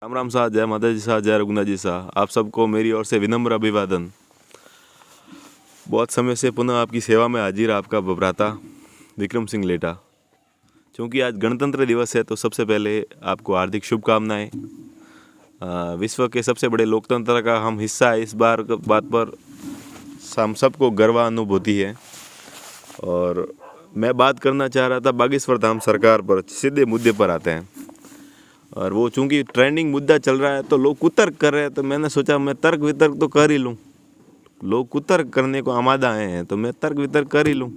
राम राम साहब, जय माता जी साहब, जय रघुनाथ जी साहब। आप सबको मेरी ओर से विनम्र अभिवादन। बहुत समय से पुनः आपकी सेवा में हाजिर आपका भ्राता विक्रम सिंह लेटा। क्योंकि आज गणतंत्र दिवस है तो सबसे पहले आपको हार्दिक शुभकामनाएं। विश्व के सबसे बड़े लोकतंत्र का हम हिस्सा है, इस बार बात पर हम सबको गर्वानुभूति है। और मैं बात करना चाह रहा था बागेश्वर धाम सरकार पर। सीधे मुद्दे पर आते हैं। और वो चूंकि ट्रेंडिंग मुद्दा चल रहा है तो लोग कुतर्क कर रहे हैं, तो मैंने सोचा मैं तर्क वितर्क तो कर ही लूँ। लोग कुतर्क करने को आमादा आए हैं तो मैं तर्क वितर्क कर ही लूँ।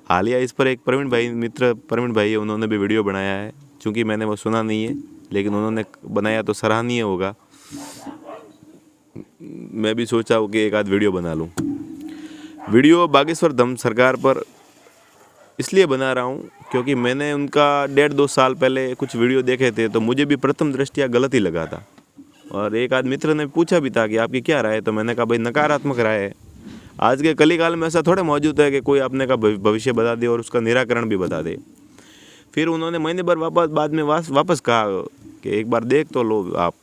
हालिया इस पर एक प्रवीण भाई है, उन्होंने भी वीडियो बनाया है। चूँकि मैंने वो सुना नहीं है, लेकिन उन्होंने बनाया तो सराहनीय होगा। मैं भी सोचा कि एक आध वीडियो बना लूँ। वीडियो बागेश्वर धाम सरकार पर इसलिए बना रहा हूँ क्योंकि मैंने उनका 1.5-2 साल पहले कुछ वीडियो देखे थे, तो मुझे भी प्रथम दृष्टया गलत ही लगा था। और एक आध मित्र ने पूछा भी था कि आपकी क्या राय है, तो मैंने कहा भाई नकारात्मक राय है। आज के कलिकाल में ऐसा थोड़े मौजूद है कि कोई अपने का भविष्य बता दे और उसका निराकरण भी बता दे। फिर उन्होंने महीने भर बाद में वापस कहा कि एक बार देख तो लो आप।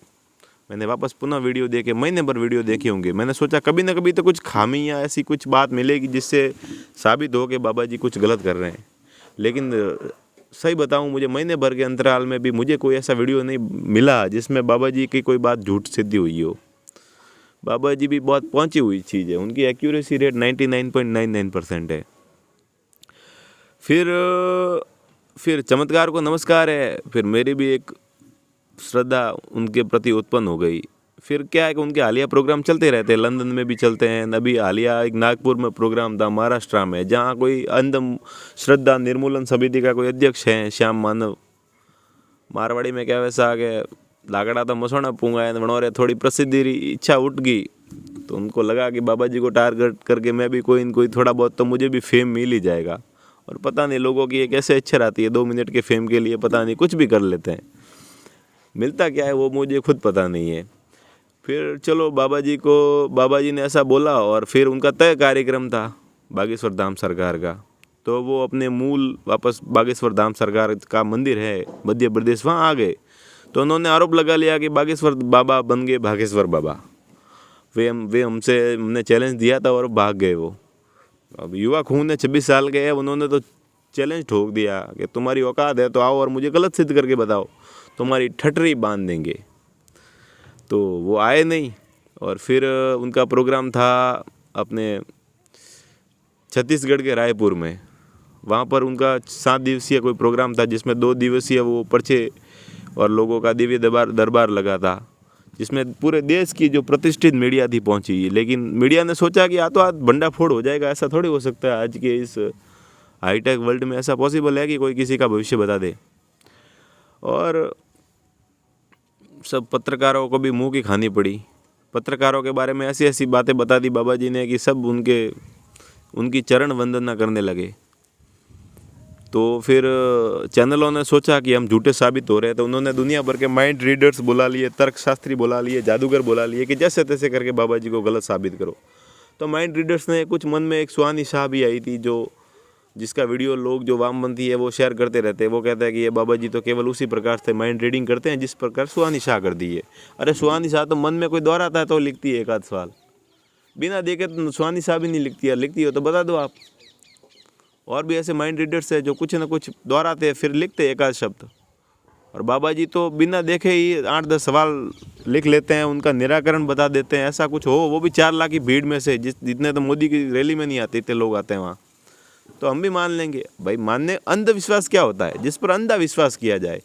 मैंने वापस पुनः वीडियो देखे, महीने भर वीडियो देखे होंगे। मैंने सोचा कभी ना कभी तो कुछ खामी या ऐसी कुछ बात मिलेगी जिससे साबित हो कि बाबा जी कुछ गलत कर रहे हैं। लेकिन सही बताऊं, मुझे महीने भर के अंतराल में भी मुझे कोई ऐसा वीडियो नहीं मिला जिसमें बाबा जी की कोई बात झूठ सिद्धि हुई हो। बाबा जी भी बहुत पहुंची हुई चीज़ है, उनकी एक्यूरेसी रेट 99.99% है। फिर चमत्कार को नमस्कार है। फिर मेरी भी एक श्रद्धा उनके प्रति उत्पन्न हो गई। फिर क्या है कि उनके हालिया प्रोग्राम चलते रहते हैं, लंदन में भी चलते हैं। अभी हालिया एक नागपुर में प्रोग्राम था, महाराष्ट्र में, जहाँ कोई अंध श्रद्धा निर्मूलन समिति का कोई अध्यक्ष है, श्याम मानव। मारवाड़ी में क्या वैसा आगे लाकड़ा तो मसोना पूंगा है बनोरे, थोड़ी प्रसिद्धि इच्छा उठ गई तो उनको लगा कि बाबा जी को टारगेट करके मैं भी कोई थोड़ा बहुत तो मुझे भी फेम मिल ही जाएगा। और पता नहीं लोगों की एक ऐसे इच्छा रहती है 2 मिनट के फेम के लिए, पता नहीं कुछ भी कर लेते हैं। मिलता क्या है वो मुझे खुद पता नहीं है। फिर चलो बाबा जी ने ऐसा बोला और फिर उनका तय कार्यक्रम था बागेश्वर धाम सरकार का। तो वो अपने मूल वापस बागेश्वर धाम सरकार का मंदिर है मध्य प्रदेश, वहाँ आ गए। तो उन्होंने आरोप लगा लिया कि बागेश्वर बाबा बन गए भागेश्वर बाबा। हमने चैलेंज दिया था और भाग गए वो। अब युवा खून है, 26 साल के हैं, उन्होंने तो चैलेंज ठोक दिया कि तुम्हारी औकात है तो आओ और मुझे गलत सिद्ध करके बताओ, तुम्हारी ठटरी बांध देंगे। तो वो आए नहीं। और फिर उनका प्रोग्राम था अपने छत्तीसगढ़ के रायपुर में। वहाँ पर उनका 7 दिवसीय कोई प्रोग्राम था, जिसमें 2 दिवसीय वो पर्चे और लोगों का दिव्य दरबार लगा था, जिसमें पूरे देश की जो प्रतिष्ठित मीडिया थी पहुँची। लेकिन मीडिया ने सोचा कि हाथों हाथ भंडाफोड़ हो जाएगा, ऐसा थोड़ी हो सकता है। आज के इस हाईटेक वर्ल्ड में ऐसा पॉसिबल है कि कोई किसी का भविष्य बता दे। और सब पत्रकारों को भी मुंह की खानी पड़ी। पत्रकारों के बारे में ऐसी ऐसी बातें बता दी बाबा जी ने कि सब उनकी चरण वंदना करने लगे। तो फिर चैनलों ने सोचा कि हम झूठे साबित हो रहे हैं, तो उन्होंने दुनिया भर के माइंड रीडर्स बुला लिए, तर्कशास्त्री बुला लिए, जादूगर बुला लिए कि जैसे तैसे करके बाबा जी को गलत साबित करो। तो माइंड रीडर्स ने कुछ मन में एक सुहानी शाह भी आई थी, जिसका वीडियो लोग जो वामपंथी है वो शेयर करते रहते हैं। वो कहता है कि ये बाबा जी तो केवल उसी प्रकार से माइंड रीडिंग करते हैं जिस प्रकार सुहानी शाह कर दी है। अरे सुहानी शाह तो मन में कोई दोहराता है तो लिखती है एक आध सवाल, बिना देखे तो सुहानी शाह भी नहीं लिखती है। लिखती हो तो बता दो आप। और भी ऐसे माइंड रीडर्स है जो कुछ ना कुछ दोहराते हैं फिर लिखते हैं एक आध शब्द। और बाबा जी तो बिना देखे ही 8-10 सवाल लिख लेते हैं, उनका निराकरण बता देते हैं। ऐसा कुछ हो, वो भी 4 लाख की भीड़ में से, जितने तो मोदी की रैली में नहीं आते, इतने लोग आते हैं वहाँ। तो हम भी मान लेंगे भाई। मानने अंधविश्वास क्या होता है? जिस पर अंधा विश्वास किया जाए।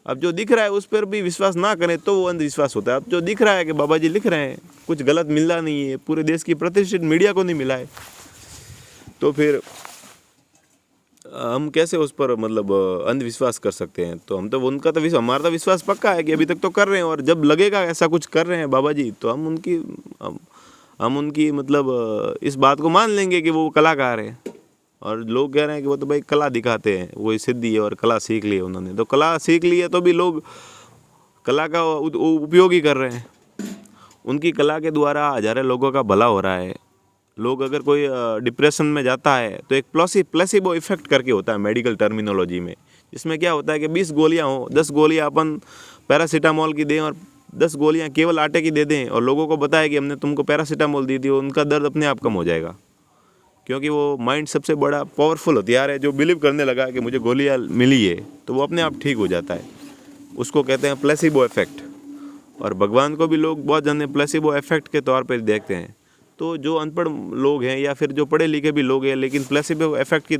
अब जो दिख रहा है उस पर भी विश्वास ना करें तो वो अंधविश्वास होता है। अब जो दिख रहा है कि बाबा जी लिख रहे हैं, कुछ गलत मिला नहीं है, पूरे देश की प्रतिष्ठित मीडिया को नहीं मिला है, तो फिर हम कैसे उस पर मतलब अंधविश्वास कर सकते हैं? तो हम तो उनका तो हमारा तो विश्वास पक्का है कि अभी तक तो कर रहे हैं। और जब लगेगा ऐसा कुछ कर रहे हैं बाबा जी, तो हम उनकी मतलब इस बात को मान लेंगे कि वो कलाकार है। और लोग कह रहे हैं कि वो तो भाई कला दिखाते हैं, वही सिद्धि है और कला सीख ली है उन्होंने। तो कला सीख ली है तो भी लोग कला का उपयोग ही कर रहे हैं। उनकी कला के द्वारा हजारों लोगों का भला हो रहा है। लोग अगर कोई डिप्रेशन में जाता है तो एक प्लेसिबो इफेक्ट करके होता है मेडिकल टर्मिनोलॉजी में, जिसमें क्या होता है कि 20 गोलियां हो, 10 गोलियां अपन पैरासीटामोल की दें और 10 गोलियां केवल आटे की दे दें और लोगों को बताएं कि हमने तुमको पैरासीटामोल दी थी, उनका दर्द अपने आप कम हो जाएगा। क्योंकि वो माइंड सबसे बड़ा पावरफुल हथियार है। जो बिलीव करने लगा कि मुझे गोलियां मिली है तो वो अपने आप ठीक हो जाता है। उसको कहते हैं प्लेसिबो इफेक्ट। और भगवान को भी लोग बहुत जाने प्लेसिबो इफेक्ट के तौर पर देखते हैं। तो जो अनपढ़ लोग हैं या फिर जो पढ़े लिखे भी लोग हैं लेकिन प्लेसिबो इफेक्ट की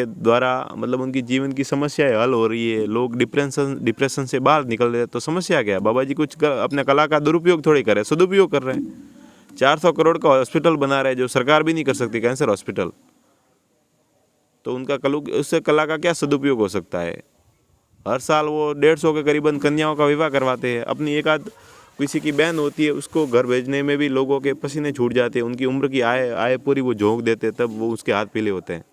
द्वारा मतलब उनकी जीवन की समस्याएं हल हो रही है, लोग डिप्रेशन से बाहर निकल रहे हैं, तो समस्या क्या है? बाबा जी कुछ अपने कला का दुरुपयोग थोड़ी कर रहे हैं, सदुपयोग कर रहे हैं। 400 करोड़ का हॉस्पिटल बना रहे हैं जो सरकार भी नहीं कर सकती, कैंसर हॉस्पिटल। तो उनका उससे कला का क्या सदुपयोग हो सकता है? हर साल वो 150 के करीबन कन्याओं का विवाह करवाते हैं। अपनी एक आध किसी की बहन होती है उसको घर भेजने में भी लोगों के पसीने छूट जाते हैं। उनकी उम्र की आय पूरी वो झोंक देते, तब वो उसके हाथ पीले होते हैं।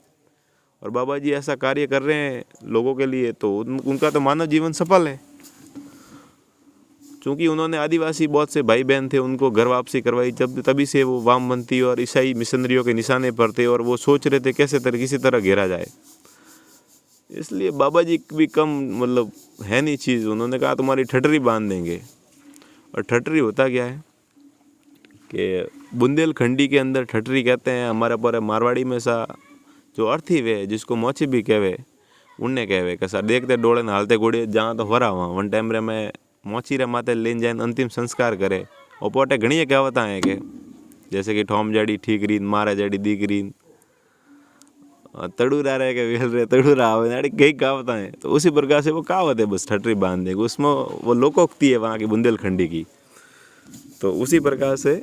और बाबा जी ऐसा कार्य कर रहे हैं लोगों के लिए, तो उनका तो मानव जीवन सफल है। क्योंकि उन्होंने आदिवासी बहुत से भाई बहन थे, उनको घर वापसी करवाई, जब तभी से वो वामपंथी और ईसाई मिशनरियों के निशाने पर थे और वो सोच रहे थे किसी तरह घेरा जाए। इसलिए बाबा जी भी कम मतलब है नहीं चीज़। उन्होंने कहा तुम्हारी ठठरी बांध देंगे। और ठठरी होता क्या है कि बुंदेलखंडी के अंदर ठठरी कहते हैं, हमारे पर मारवाड़ी में सा जो अर्थी वे जिसको मोची भी कहवे उनने कहवे कैसा देखते डोले न हालते घोड़े जहाँ तो हरा वहाँ वन टाइम रे में मोची रे माते लेन जाए अंतिम संस्कार करे। और पोटे घनी कहावता है कि जैसे कि ठोम जड़ी ठीक रीन मारे जड़ी दीक रीन तड़ूरा रहे के वेल रहे तड़ूरा आवे कई कहावता है। तो उसी प्रकार से वो कहावत है बस ठठरी बांध देगी, उसमें वो लोकोक्ति है वहाँ की बुंदेलखंडी की। तो उसी प्रकार से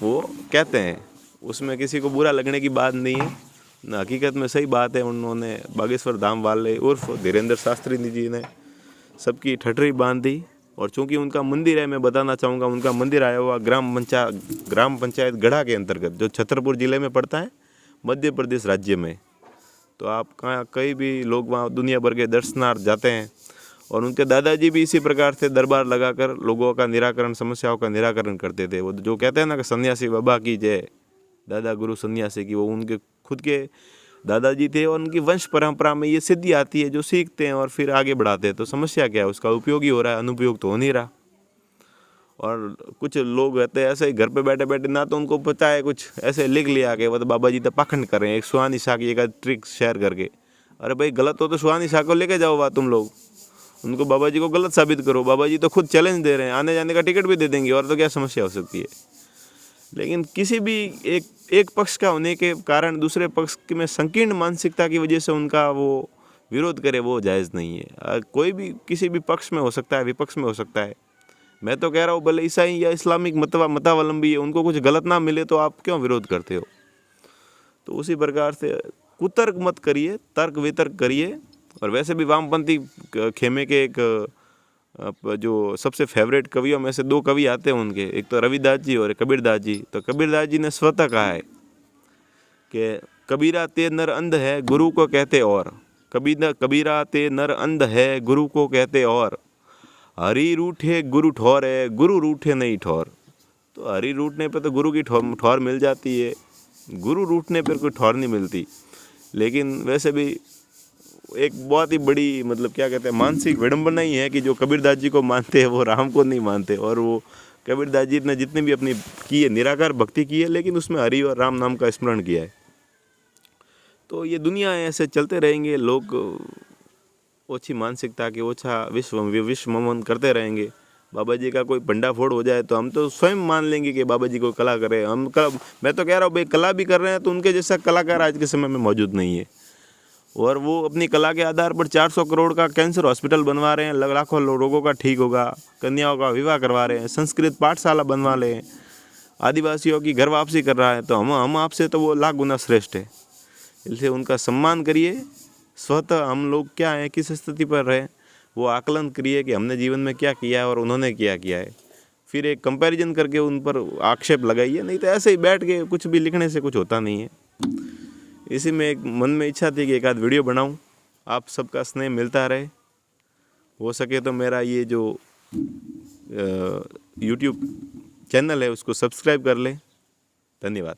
वो कहते हैं, उसमें किसी को बुरा लगने की बात नहीं है, न हकीकत में सही बात है। उन्होंने बागेश्वर धाम वाले उर्फ धीरेन्द्र शास्त्री जी ने सबकी ठठरी बांध दी। और चूंकि उनका मंदिर है, मैं बताना चाहूँगा उनका मंदिर आया हुआ ग्राम पंचायत गढ़ा के अंतर्गत, जो छतरपुर जिले में पड़ता है मध्य प्रदेश राज्य में। तो आप कई भी लोग वहाँ दुनिया भर के दर्शनार्थ जाते हैं। और उनके दादाजी भी इसी प्रकार से दरबार लगाकर लोगों का निराकरण, समस्याओं का निराकरण करते थे। वो जो कहते हैं ना कि सन्यासी बाबा की जय, दादा गुरु सन्यासी की, वो उनके खुद के दादाजी थे। और उनकी वंश परंपरा में ये सिद्धि आती है जो सीखते हैं और फिर आगे बढ़ाते हैं। तो समस्या क्या है? उसका उपयोग ही हो रहा है, अनुपयोग तो हो नहीं रहा। और कुछ लोग रहते हैं ऐसे ही घर पे बैठे बैठे, ना तो उनको पता है, कुछ ऐसे लिख लिया कि वो तो बाबा जी तो पाखंड कर रहे हैं, एक सुहानी शाह की एक ट्रिक शेयर करके। अरे भाई गलत हो तो सुहानी शाह को लेके जाओ तुम लोग, उनको बाबा जी को गलत साबित करो। बाबा जी तो खुद चैलेंज दे रहे हैं, आने जाने का टिकट भी दे देंगे, और तो क्या समस्या हो सकती है? लेकिन किसी भी एक पक्ष का होने के कारण दूसरे पक्ष में संकीर्ण मानसिकता की वजह से उनका वो विरोध करे, वो जायज़ नहीं है। कोई भी किसी भी पक्ष में हो सकता है, विपक्ष में हो सकता है। मैं तो कह रहा हूँ भले ईसाई या इस्लामिक मतावलंबी है, उनको कुछ गलत ना मिले तो आप क्यों विरोध करते हो? तो उसी प्रकार से कुतर्क मत करिए, तर्क वितर्क करिए। और वैसे भी वामपंथी खेमे के एक जो सबसे फेवरेट कवियों में से 2 कवि आते हैं उनके, एक तो रविदास जी और कबीरदास जी। तो कबीरदास जी ने स्वतः कहा है कि कबीरा ते नर अंध है गुरु को कहते और, कबीरा ते नर अंध है गुरु को कहते और, हरि रूठे गुरु ठौर है गुरु रूठे नहीं ठौर। तो हरि रूठने पर तो गुरु की ठौर मिल जाती है, गुरु रूठने पर कोई ठौर नहीं मिलती। लेकिन वैसे भी एक बहुत ही बड़ी मतलब क्या कहते हैं मानसिक विडंबना ही है कि जो कबीरदास जी को मानते हैं वो राम को नहीं मानते। और वो कबीरदास जी ने जितने भी अपनी की है निराकार भक्ति की है, लेकिन उसमें हरि और राम नाम का स्मरण किया है। तो ये दुनिया ऐसे चलते रहेंगे, लोग ओछी मानसिकता के ओछा विश्व ममन करते रहेंगे। बाबा जी का कोई भंडा फोड़ हो जाए तो हम तो स्वयं मान लेंगे कि बाबा जी को कला करे। मैं तो कह रहा हूँ भाई कला भी कर रहे हैं तो उनके जैसा कलाकार आज के समय में मौजूद नहीं है। और वो अपनी कला के आधार पर 400 करोड़ का कैंसर हॉस्पिटल बनवा रहे हैं, लाखों रोगों का ठीक होगा, कन्याओं का विवाह करवा रहे हैं, संस्कृत पाठशाला बनवा ले, आदिवासियों की घर वापसी कर रहा है। तो हम आपसे तो वो लाख गुना श्रेष्ठ है। इसलिए उनका सम्मान करिए। स्वतः हम लोग क्या हैं, किस स्थिति पर रहे, वो आकलन करिए कि हमने जीवन में क्या किया है और उन्होंने क्या किया है। फिर एक कंपैरिजन करके उन पर आक्षेप लगाइए, नहीं तो ऐसे ही बैठ के कुछ भी लिखने से कुछ होता नहीं है। इसी में एक मन में इच्छा थी कि एक आध वीडियो बनाऊं, आप सबका स्नेह मिलता रहे। हो सके तो मेरा ये जो यूट्यूब चैनल है उसको सब्सक्राइब कर लें। धन्यवाद।